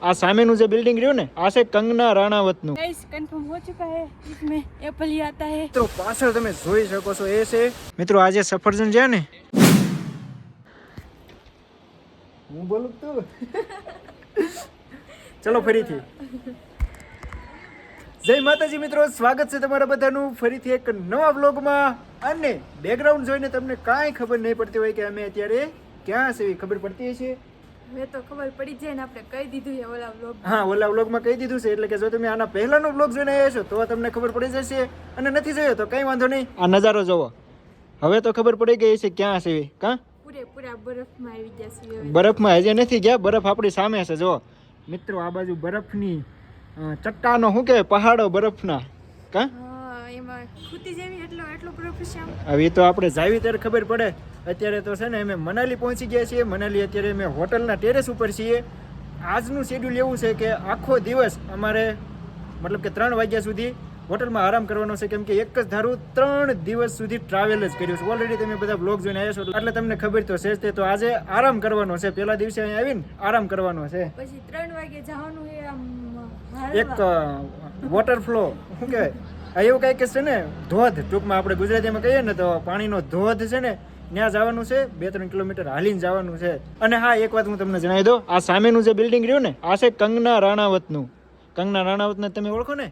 આ સામેનું જે બિલ્ડિંગ રહ્યું ને આ છે કંગના રાણાવત નું गाइस कंफर्म हो चुका है इसमें एप्पल ही आता है। મિત્રો પાછળ તમે જોઈ શકો છો એ છે મિત્રો આજે સફરજન છે ને હું બોલું તું ચલો ફરીથી જય માતાજી મિત્રો, સ્વાગત છે તમારા બધાનું ફરીથી એક નવા વ્લોગમાં। અને બેકગ્રાઉન્ડ જોઈને તમને કાંઈ ખબર નહીં પડતી હોય કે અમે અત્યારે ક્યાં છે, ખબર પડતી છે? હવે તો ખબર પડી જાય ને, આપણે કહી દીધું છે ઓલા વ્લોગ। હા, ઓલા વ્લોગમાં કહી દીધું છે, એટલે કે જો તમે આના પહેલાનો વ્લોગ જોઈને આવ્યા છો તો તમને ખબર પડી જશે, અને નથી જોયો તો કંઈ વાંધો નહીં, આ નજારો જોવો હવે તો ખબર પડી ગઈ છે ક્યાં છે। કાં પૂરેપૂરા બરફમાં આવી ગયા છે। બરફમાં હજી નથી ગયા, બરફ આપણી સામે છે। જો મિત્રો આ બાજુ બરફની ચટ્ટાનો શું કહેવાય, પહાડો બરફના, કાં એમાં ખૂતી જેવી એટલો બરફ છે આમ। હવે તો આપણે જાવી ત્યારે ખબર પડે। અત્યારે તો છે ને અમે મનાલી પહોંચી ગયા છીએ। મનાલી અત્યારે અમે હોટલના ટેરેસ ઉપર છીએ। આજનું શેડ્યુલ એવું છે કે આખો દિવસ અમારે મતલબ કે 3 વાગ્યા સુધી હોટલમાં આરામ કરવાનો છે, કેમ કે એક જ ધારું 3 દિવસ સુધી ટ્રાવેલ જ કર્યું છે। ઓલરેડી તમે બધા બ્લોગ જોઈને આવ્યા છો એટલે તમને ખબર તો છે જ તે। તો આજે આરામ કરવાનો છે, પહેલા દિવસે અહીં આવીને આરામ કરવાનો છે, પછી 3 વાગે જવાનું છે આમ એક વોટરફ્લો શું કહેવાય એવું કંઈક છે ને, ધોધ, ટૂંકમાં આપણે ગુજરાતીમાં કહીએ ને તો પાણીનો ધોધ છે ને, ત્યાં જવાનું છે। 2-3 કિલોમીટર હાલીને જવાનું છે। અને હા, એક વાત હું તમને જણાવી દઉં, આ સામેનું જે બિલ્ડિંગ રહ્યું ને આ છે કંગના રાણાવતનું। કંગના રાણાવતને તમે ઓળખો ને,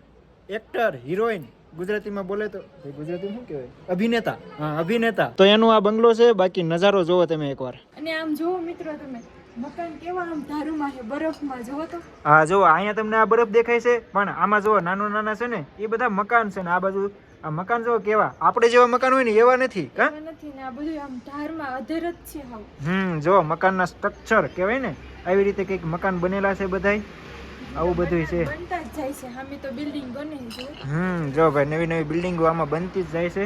એક્ટર, હિરોઈન, ગુજરાતીમાં બોલે તો ગુજરાતી શું કહેવાય, અભિનેતા। હા, અભિનેતા। તો એનું આ બંગલો છે, બાકી નજારો જોવો તમે એકવાર। અને આમ જોવો મિત્રો તમે, મકાન કેવા આમ ધારુમાં છે, બરફમાં જોવો તો। હા જો અહીંયા તમને આ બરફ દેખાય છે, પણ આમાં જો નાના છે ને એ બધા મકાન છે, ને આ બાજુ આ મકાન જો કેવા આપણે જેવા મકાન હોય ને એવા નથી, કા નથી ને, આ બધું આમ ધારમાં અધર જ છે હાવ। જો મકાનના સ્ટ્રક્ચર કહેવાય ને, આવી રીતે કંઈક મકાન બનેલા છે બધાય, આવું બધું છે, બનતા જ જાય છે। સામે તો બિલ્ડિંગ બને છે। જો ભાઈ નવી નવી બિલ્ડિંગો આમાં બનતી જ જાય છે,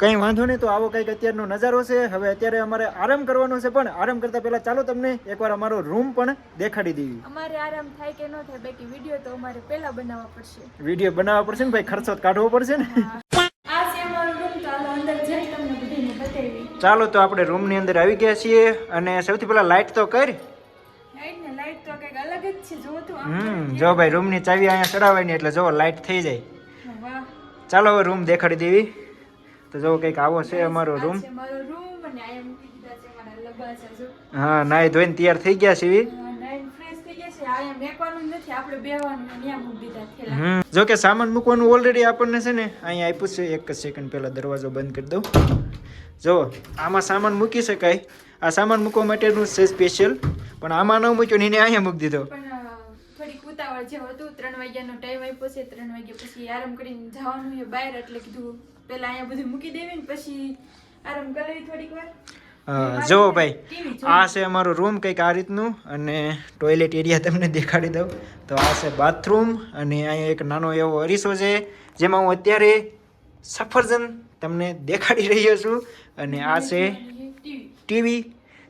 કંઈ વાંધો નહીં। તો આવો કંઈક અત્યારનો નજારો છે। હવે અત્યારે અમારે આરામ કરવાનો છે, પણ આરામ કરતા પહેલા ચાલો તમને એકવાર અમારો રૂમ પણ દેખાડી દેવી। અમારે આરામ થાય કે ન થાય, બાકી વિડીયો તો અમારે પહેલા બનાવવા પડશે। વિડીયો બનાવવા પડશે ને ભાઈ, ખર્ચો કાઢવો પડશે ને। આ છે અમારો રૂમ, ચાલો અંદર જઈ તમને બધાને બતાવી। ચાલો તો આપણે રૂમની અંદર આવી ગયા છીએ, અને સૌથી પહેલા લાઇટ તો કરી। લાઈટ તો કંઈક અલગ જ છે, જો તો જો ભાઈ રૂમની ચાવી અહીંયા ચડાવવાની એટલે જો લાઇટ થઈ જાય। વાહ, ચાલો હવે રૂમ દેખાડી દેવી। તો જો કંઈક આવો છે અમારો રૂમ। મારો રૂમ, અને આયા મૂકી દીધા છે મારા લબાસા જો। હા, નાઈ ધોઈને તૈયાર થઈ ગયા છે। નાઈન ફ્રેશ થઈ ગયા છે। આયા મેકવાનું નથી, આપણે બેવાનું ત્યાં મૂકી દીધા થેલા। જો કે સામાન મૂકવાનું ઓલરેડી આપણને છે ને અહીંયા આપ્યું છે। એક જ સેકન્ડ પહેલા દરવાજો બંધ કરી દઉં। જો આમાં સામાન મૂકી શકાય, આ સામાન મૂકવા માટેનું છે સ્પેશિયલ, પણ આમાં ન મૂક્યો ને એને અહીંયા મૂકી દીધો। પણ થોડીક ઉતાવળ જે હતું, 3 વાગ્યાનો ટાઈમ આપ્યો છે, 3 વાગ્યા પછી આરામ કરીને જવાનું છે બહાર, એટલે કીધું પેલા અહીંયા બધું મૂકી દેવી ને પછી આરામ કરી થોડીક વાર। જો ભાઈ આ છે અમારો રૂમ કંઈક આ રીતનું, અને ટોયલેટ એરિયા તમને દેખાડી દઉં તો આ છે બાથરૂમ, અને અહીંયા એક નાનો એવો અરીસો છે જેમાં હું અત્યારે સફરજન તમને દેખાડી રહ્યો છું। અને આ છે ટીવી।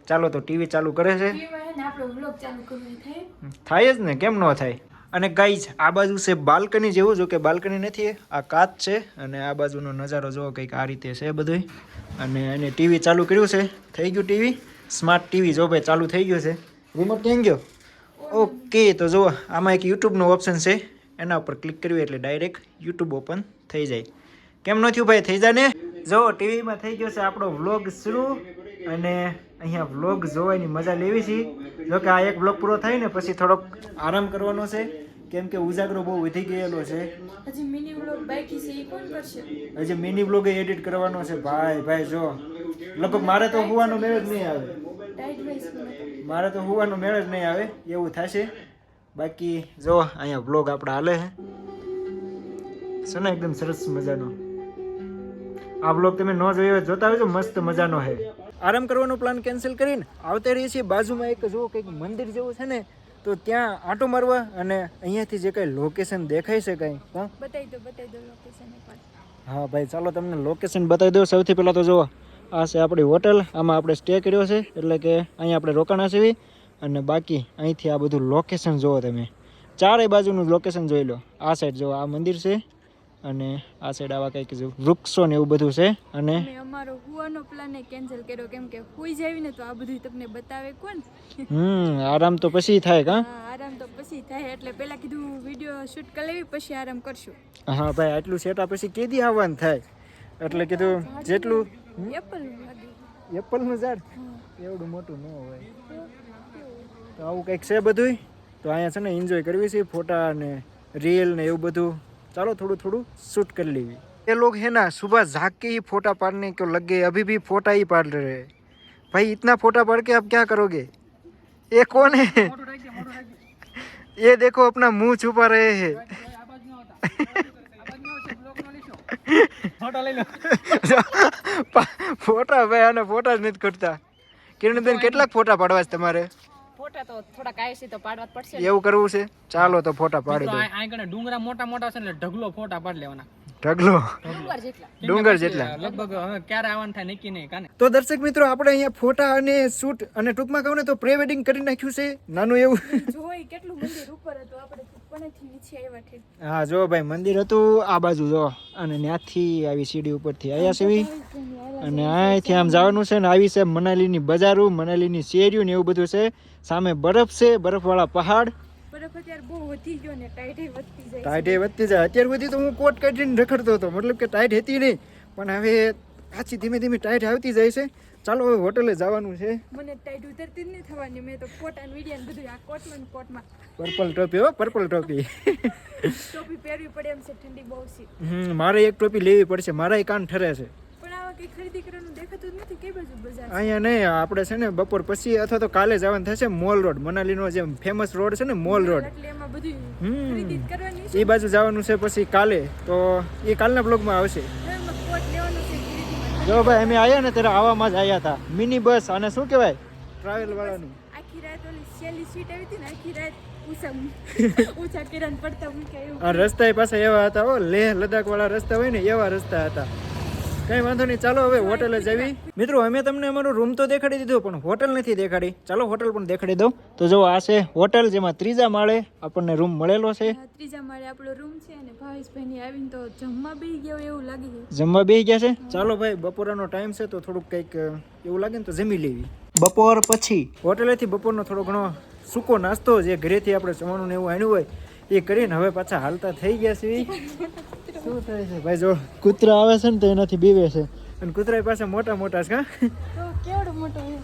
ચાલો તો ટીવી ચાલુ કરે છે, થાય જ ને, કેમ ન થાય। અને ગાઈઝ આ બાજુ છે બાલ્કની જેવું, જો કે બાલ્કની નથી, આ કાચ છે, અને આ બાજુનો નજારો જો કંઈક આ રીતે છે બધું। અને એને ટીવી ચાલુ કર્યું છે, થઈ ગયું ટીવી, સ્માર્ટ ટીવી જો ભાઈ ચાલુ થઈ ગયું છે। રિમોટ ક્યાં ગયો? ઓકે, તો જુઓ આમાં એક યુટ્યુબનો ઓપ્શન છે, એના ઉપર ક્લિક કર્યું એટલે ડાયરેક્ટ યુટ્યુબ ઓપન થઈ જાય। કેમ ન થયું ભાઈ, થઈ જાય ને। જો ટીવીમાં થઈ ગયો છે આપણો વ્લોગ શરૂ, અને અહીંયા વ્લોગ જોવાની મજા લેવી છે। જો કે આ એક વ્લોગ પૂરો થાય ને પછી થોડોક આરામ કરવાનો છે, કેમ કે ઉજાગરો બહુ વધી ગયેલો છે। હજી મિની વ્લોગ બાકી છે, એ કોણ કરશે? હજી મિની વ્લોગ એડિટ કરવાનો છે ભાઈ। જો લગભગ મારે તો હોવાનો મેળ જ નહીં આવે, મારે તો હોવાનો મેળ જ નહીં આવે એવું થશે। બાકી જો અહીંયા વ્લોગ આપણે હાલે છે ને એકદમ સરસ મજાનો। આ વ્લોગ તમે ન જોયો જોતા આવજો, મસ્ત મજાનો છે। આરામ કરવાનો પ્લાન કેન્સલ કરીને આવતા રહીએ છીએ। બાજુમાં એક જો કંઈક મંદિર જેવું છે ને, તો ત્યાં આંટો મારવા, અને અહીંયાથી જે કંઈ લોકેશન દેખાય છે કંઈ બતાવી દો લોકેશન એકવાર। હા ભાઈ ચાલો તમને લોકેશન બતાવી દઉં। સૌથી પહેલાં તો જુઓ આ છે આપણી હોટલ, આમાં આપણે સ્ટે કર્યો છે, એટલે કે અહીંયા આપણે રોકાણા છીએ। અને બાકી અહીંથી આ બધું લોકેશન જુઓ તમે, ચારે બાજુનું લોકેશન જોઈ લો। આ સાઈડ જો આ મંદિર છે, અને આ સાઈડ આવા કંઈક વૃક્ષો ને એવું બધું છે. અને અમારો હુવાનો પ્લાન કેન્સલ કર્યો કેમ કે હુઈ જાવી ને તો આ બધું તમને બતાવે કોણ. આરામ તો પછી થાય કા? હા આરામ તો પછી થાય એટલે પહેલા કીધું વિડિયો શૂટ કરી લેવી પછી આરામ કરશું. હા ભાઈ આટલું સેટા પછી કેદી આવવાનું થાય એટલે કીધું જેટલું એપલ લાગે એપલનું ઝાડ એવડું મોટું ન હોય તો આવું કંઈક છે બધું. તો અહીંયા છે ને એન્જોય કરવી છે ફોટા ને રીલ ને એવું બધું. चलो थोड़ा थोड़ा शूट कर लीजिए. ये लोग है ना सुबह जाग के ही फोटा पाड़ने को लग गए. अभी भी फोटा ही पाड़ रहे हैं. भाई इतना फोटा पाड़ के आप क्या करोगे? ये कौन है? ये देखो अपना मुंह छुपा रहे हैं. फोटा भाई आने फोटा જ નથી કરતા. કિરણબેન કેટલાક ફોટા પાડવા છે તમારે? ફોટા તો થોડા કાયસી તો પાડવા જ પડશે. એવું કરવું છે? ચાલો તો ફોટા પાડી દો. આ કને ડુંગરા મોટા મોટા છે ને ઢગલો ફોટા પાડી લેવાના. ઢગલો ડુંગર જેટલા લગભગ હવે ક્યારે આવવાનું થાય નક્કી નહીં કાને. તો દર્શક મિત્રો આપણે અહીંયા ફોટા અને શૂટ અને ટૂંકમાં કહું ને તો પ્રી વેડિંગ કરી નાખ્યું છે નાનું એવું. જોઈ કેટલું મંદિર ઉપર હતું આપણે ઉપરથી નીચે આવ્યા છે. હા જો ભાઈ મંદિર હતું આ બાજુ જો અને ત્યાંથી આવી સીડી ઉપરથી આવ્યા છે અને અહીંથી આમ જવાનું છે ને આવી છે મનાલીની બજારો મનાલીની શેરીઓ ને એવું બધું છે. સામે બરફ છે બરફવાળા પહાડ. બરફ અત્યારે બહુ વધી ગયો ને ટાઈટ વધતી જાય. ટાઈટ વધતી જાય. અત્યાર સુધી તો હું કોટ કાઢીને રખડતો હતો મતલબ કે ટાઈટ હતી નહીં પણ હવે પાછી ધીમે ધીમે ટાઈટ આવતી જાય છે. ચાલો હવે હોટલે જવાનું છે. મને ટાઈટ ઉતરતી જ નહીં થવાની. મેં તો કોટ અને વીડિયો બધું આ કોટમાં પર્પલ ટોપી હો પર્પલ ટોપી. ટોપી પહેરવી પડે એમ છે ઠંડી બહુ છે. મારે એક ટોપી લેવી પડશે. મારા કાન ઠરે છે. પણ આવા કઈ ખરીદી કરવાનું દેખાતું જ નથી. કઈ બાજુ બજાર? અહીંયા નહીં આપણે છે ને બપોર પછી અથવા તો કાલે જવાનું થશે મોલ રોડ. મનાલીનો જે ફેમસ રોડ છે ને મોલ રોડ એટલે એમાં બધું ખરીદી કરવાની છે. એ બાજુ જવાનું છે પછી કાલે. તો એ કાલના બ્લોગમાં આવશે. એમાં કોટ લેવાનો છે ખરીદીમાં. જો ભાઈ અમે આવ્યા ને ત્યારે આવામાં જ આવ્યા હતા. મિની બસ અને શું કહેવાય ટ્રાવેલ વાળાનું. આખી રાત ઓલી શેલી સીટ આવી હતી ને આખી રાત ઊંચા કિરણ પડતા મૂક્યા એવું. આ રસ્તા પાછા એવા હતા હો લેહ લદ્દાખ વાળા રસ્તા હોય ને એવા રસ્તા હતા. કઈ વાંધો નહીં ચાલો હવે હોટલ જ આવી. મિત્રો અમે તમને અમારો રૂમ તો દેખાડી દીધો પણ હોટલ નથી દેખાડી. ચાલો હોટલ પણ દેખાડી દઉં. તો જો આ છે હોટલ જેમાં ત્રીજા માળે આપણને રૂમ મળેલો છે. ત્રીજા માળે આપણો રૂમ છે અને ભાવેશભાઈ આવીને તો જમવા બેસી ગયો એવું લાગે છે. જમવા બેસી ગયા છે. ચાલો ભાઈ બપોરનો ટાઈમ છે તો થોડુંક કંઈક એવું લાગે ને તો જમી લેવી. બપોર પછી હોટેલેથી બપોરનો થોડો ઘણો સૂકો નાસ્તો જે ઘરેથી આપણે જમવાનું ને એવું આણ્યું હોય એ કરીને હવે પાછા હાલતા થઈ ગયા છે. શું થાય છે ભાઈ જો કૂતરા આવે છે ને તો એનાથી બીવે છે અને કૂતરા પાસે મોટા મોટા છે. તો કેવડો મોટો છે.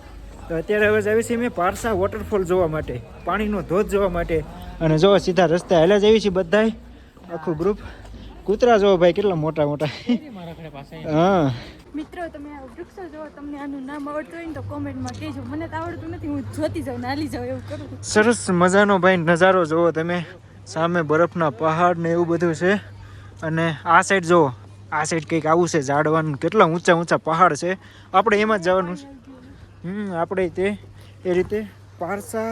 તો અત્યારે હવે આવી છીએ મેં પારસા વોટરફોલ જોવા માટે પાણીનો ધોધ જોવા માટે. અને જો સીધા રસ્તે હાલ્યા જ આવી છીએ બધાય આખું ગ્રુપ. કૂતરા જોવો ભાઈ કેટલા મોટા મોટા. હા મિત્રો તમે આ વૃક્ષો જો તમને આનું નામ આવડતું હોય ને તો કોમેન્ટમાં કહેજો. મને તો આવડતું નથી. હું જોતી જાઉં ને હાલી જાઉં એવું કરું. સરસ મજાનો ભાઈ નજારો જોવો તમે. સામે બરફના પહાડ ને એવું બધું છે અને આ સાઈડ જુઓ આ સાઈડ કંઈક આવું છે ઝાડવાનું. કેટલા ઊંચા ઊંચા પહાડ છે. આપણે એમાં જ જવાનું છે. આપણે તે એ રીતે પારસા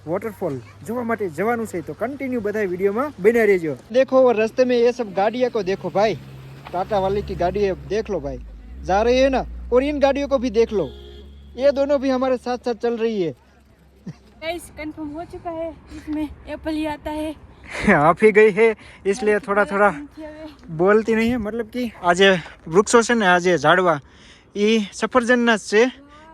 वॉटरफॉल જોવા માટે જવાનું છે તો કન્ટિન્યू બધા वीडियोમાં બને રહેજો. देखो वो रास्ते में ये सब गाड़ियां को देखो भाई. टाटा वाली की गाड़ी है देख लो भाई जा रही है ना और इन गाड़ियों को भी देख लो. ये दोनों भी हमारे साथ साथ चल रही है. गाइस कंफर्म हो चुका है इसमें एप्पल ही आता है. आप ही गई है इसलिए थोड़ा थोड़ा बोलती नहीं है. मतलब कि આજે વૃક્ષો છે ને આજે ઝાડવા એ સફરજનના જ છે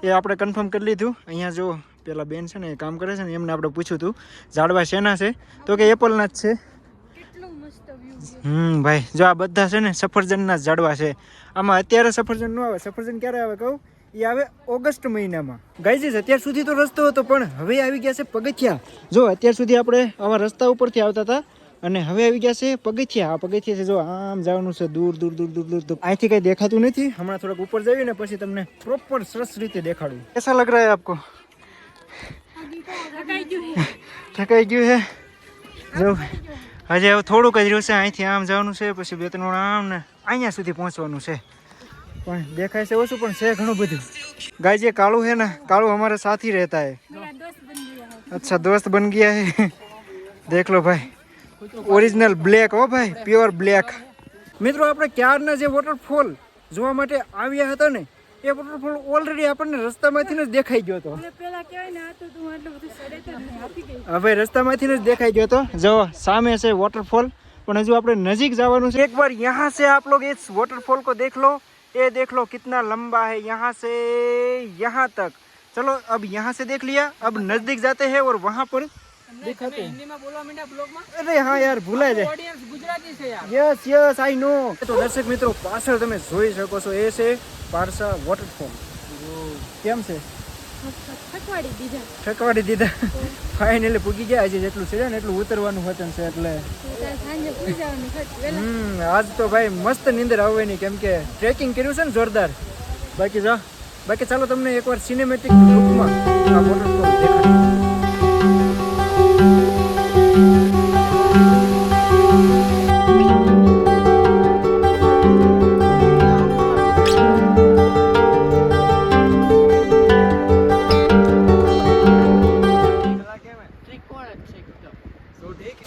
એ આપણે કન્ફર્મ કરી લીધું. અહીંયા જો પેલા બેન છે ને કામ કરે છે ને એમને આપણે પૂછ્યું હતું ઝાડવા શેના છે તો કે એપલના જ છે. કેટલું મસ્ત વ્યૂ. ભાઈ જો આ બધા છે ને સફરજનના જ ઝાડવા છે. આમાં અત્યારે સફરજન ન આવે. સફરજન ક્યારે આવે કહું? એ આવે ઓગસ્ટ મહિનામાં. ગાઈઝ અત્યાર સુધી તો રસ્તો હતો પણ હવે આવી ગયા છે પગથિયા. જો અત્યાર સુધી આપણે આવા રસ્તા ઉપરથી આવતા હતા અને હવે આવી ગયા છે પગથિયા. આ પગથિયા છે જો આમ જવાનું છે દૂર દૂર દૂર દૂર દૂર. અહીંથી કઈ દેખાતું નથી. હમણાં થોડાક ઉપર જઈએ ને પછી તમને પ્રોપર સરસ રીતે દેખાડું. કેસા લગ રહા હે આપકો? થકાઈ ગયું હે. જો હજી હવે થોડુંક જ રહ્યું છે. અહીંથી આમ જવાનું છે પછી બે ત્રણ આમ ને અહીંયા સુધી પહોંચવાનું છે પણ દેખાય છે ઓછું પણ છે ઘણું બધું. गाइस ये कालू है ना कालू हमारे साथ ही रहता है. मेरा दोस्त बन गया है. अच्छा दोस्त बन गया है. देख लो भाई ओरिजिनल બ્લેક હો ભાઈ પ્યોર બ્લેક. મિત્રો આપણે ક્યારના જે વોટરફોલ જોવા માટે આવ્યા હતા ને એ વોટરફોલ ઓલરેડી આપણને રસ્તામાંથી જ દેખાઈ ગયો હતો. પેલા કહેવાય ને આ તો તું આટલું બધું સડે તો આપી ગઈ. હવે રસ્તામાંથી જ દેખાઈ ગયો હતો. જો સામે છે વોટરફોલ પણ હજુ આપણે નજીક જવાનું છે. એક बार यहाँ से आप लोग इस वाटरफॉल को देख लो, ये देख लो कितना लंबा है यहाँ से यहाँ तक. चलो अब यहाँ से देख लिया, अब नजदीक जाते हैं और वहाँ पर दिखाते हैं. હિન્દીમાં બોલવા માંડ્યા બ્લોગમાં. અરે હા યાર ભૂલાઈ જાય. ઓડિયન્સ ગુજરાતી છે યાર. યસ યસ આઈ નો. તો દર્શક મિત્રો પાછળ તમે જોઈ શકો છો, એ છે પારસા વોટરફોલ. કેમ છે? થકવાડી દીધા. ઠકવાડી દીધા. ફાઇનલી પૂગી ગયા. આજે જેટલું છે ને એટલું ઉતરવાનું વચન છે એટલે સાંજે પૂરી જવાની ખર્ચ વેલા. આજ તો ભાઈ મસ્ત નીંદર આવવાની, કેમ કે ટ્રેકિંગ કર્યું છે ને જોરદાર. બાકી ચાલો તમને એકવાર સિનેમેટિક લુકમાં આ વોટરફોલ દેખાડું.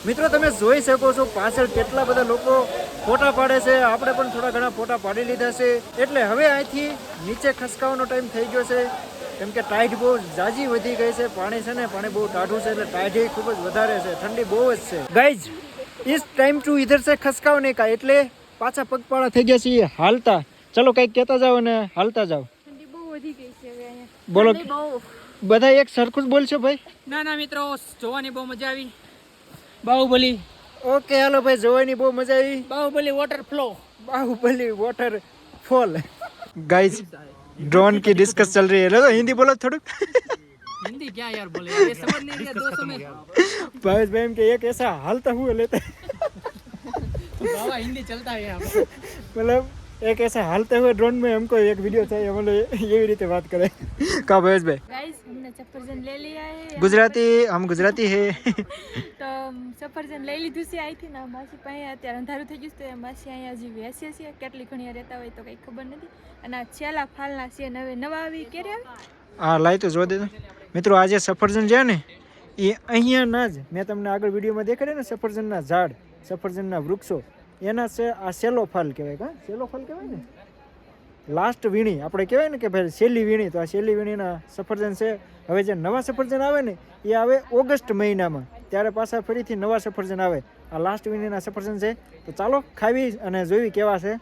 મિત્રો તમે જોઈ શકો છો પાછળ કેટલા બધા લોકો ફોટા પાડે છે. આપણે પણ થોડા ઘણા ફોટા પાડી લીધા છે. એટલે હવે અહીંથી નીચે ખસકાવાનો ટાઈમ થઈ ગયો છે, કેમ કે ટાઈડ બહુ જાજી વધી ગઈ છે. પાણી છે ને, પાણી બહુ ટાઢું છે એટલે ટાઈડ ખૂબ જ વધારે છે, ઠંડી બહુ જ છે. ગાઈઝ ઇસ ટાઈમ ટુ ઇધર સે ખસકાવને કા, એટલે પાછા પગપાળા થઈ ગયા છીએ હાલતા. ચલો કંઈક કહેતા જાઓ અને હાલતા જાઓ. ઠંડી બહુ વધી ગઈ છે હવે અહીંયા. બોલો બહુ. બધા એક સરખું જ બોલશો ભાઈ. ના મિત્રો, જોવાની બહુ મજા આવી. બાહુબલી. ઓકે હાલો ભાઈ, જોવાની બહુ મજા આવી. Baahubali water flow. Baahubali waterfall. Guys drone की डिस्कस चल रही है. लो हिंदी बोलो थोड़ा. हिंदी क्या यार बोले, ये समझ नहीं रहा दोस्तों में. भावेश भाई के एक ऐसा हालता हुआ लेते बाबा हिंदी चलता है यहाँ पे. मतलब एक ऐसा हालते हुए ड्रोन में हमको एक वीडियो चाहिए, मतलब ये રીતે વાત કરે. का भावेश भाई गाइस हमने सफरजन ले लिया है. गुजराती, हम गुजराती है. તો સફરજન લઈ લીધું છે અહીંથી ના માસી પાસે. અત્યારે અંધારું થઈ ગયું છે, માસી અહીંયા હજી વેચે છે. કેટલી ઘણી રહેતા હોય તો કંઈ ખબર નથી. અને આ છેલ્લા ફાલના છે, નવા આવી ક્યારે આવી. હા લાઈ તો જો દે મિત્રો. આજે સફરજન છે ને એ અહીંયાના જ મેં તમને આગળ વિડીયોમાં દેખાડ્યા ને, સફરજનના ઝાડ, સફરજનના વૃક્ષો એના છે. આ સેલો ફાલ કહેવાય. કા સેલો ફાલ કહેવાય ને, લાસ્ટ વીણી આપણે કહેવાય ને કે ભાઈ છેલ્લી વીણી. તો આ છેલ્લી વીણીના સફરજન છે. હવે જે નવા સફરજન આવે ને એ આવે ઓગસ્ટ મહિનામાં, ત્યારે પાછા ફરીથી નવા સફરજન આવે. આ લાસ્ટ વીણીના સફરજન છે. તો ચાલો ખાવી અને જોઈ કેવા છે.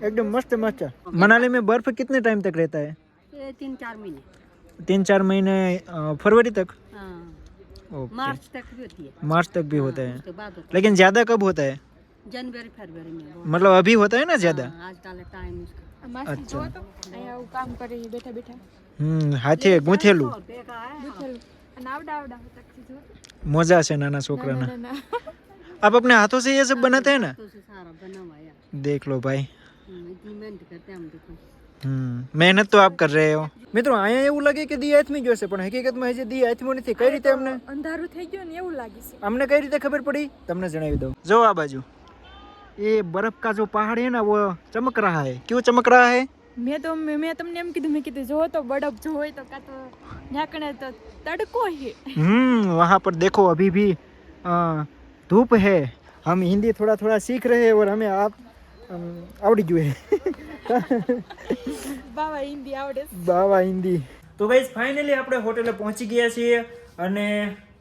एकदम मस्त मस्त. मनाली में बर्फ कितने टाइम तक रहता है? ये 3-4 महीने. 3-4 महीने फरवरी तक. हाँ, ओके. मार्च तक भी होती है. मार्च तक भी होता है, उसके बाद होता लेकिन ज्यादा कब होता है? है जनवरी फरवरी में. वो मतलब अभी होता है ना ज्यादा. हाँ, आजकल टाइम उसका. આ માસી જો તો અહીંયા આવું કામ કરે છે બેઠા બેઠા. હાથે ગૂંથેલું. 100 रुपये का है. ગુથેલું. અને આવડા આવડા હતા જો. मोजा से नाना छोकराना. ના, ના, ના. आप अपने हाथों से ये सब बनाते हैं ना? तो से सारा बना हुआ है. देख लो भाई. इतनी मेहनत करते हैं हम देखो. મહેનત તો આપ કર રહે હો. મિત્રો અહીંયા એવું લાગે કે દી આથમી ગયો છે, પણ હકીકતમાં હજી દી આથમ્યો નથી. કઈ રીતે અમને અંધારું થઈ ગયું ને એવું લાગે છે. અમને કઈ રીતે ખબર પડી તમને જણાવી દઉં. જો આ બાજુ ये बर्फ का जो पहाड़ है ना वो चमक रहा है. क्यों चमक रहा है? મેં તમને એમ કીધું, મેં કીધું જો તો બરફ જો હોય તો કાં તો ઝાકણે તો તડકો છે. वहाँ पर देखो अभी भी धूप है. हम हिंदी थोड़ा थोड़ा सीख रहे हैं और हमें आप आवड़ी गયું है. બાવા હિન્દી આવડે. બાવા હિન્દી. તો ગાઈસ ફાઇનલી આપણે હોટેલે પહોંચી ગયા છીએ અને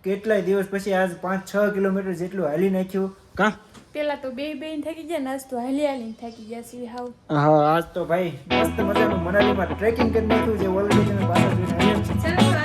કેટલાય દિવસ પછી આજ 5-6 કિલોમીટર જેટલું હાલી નાખ્યું. કા પેલા તો બે થાકી ગયા, નાસ્તો તો હાલી થાકી ગયા છીએ હાવ. હા આજ તો ભાઈ મસ્ત મજાનું મનાલીમાં ટ્રેકિંગ કરી નાખ્યું છે. ઓલરેડી તમે પાછળ જોઈને આવ્યા છો. ચાલો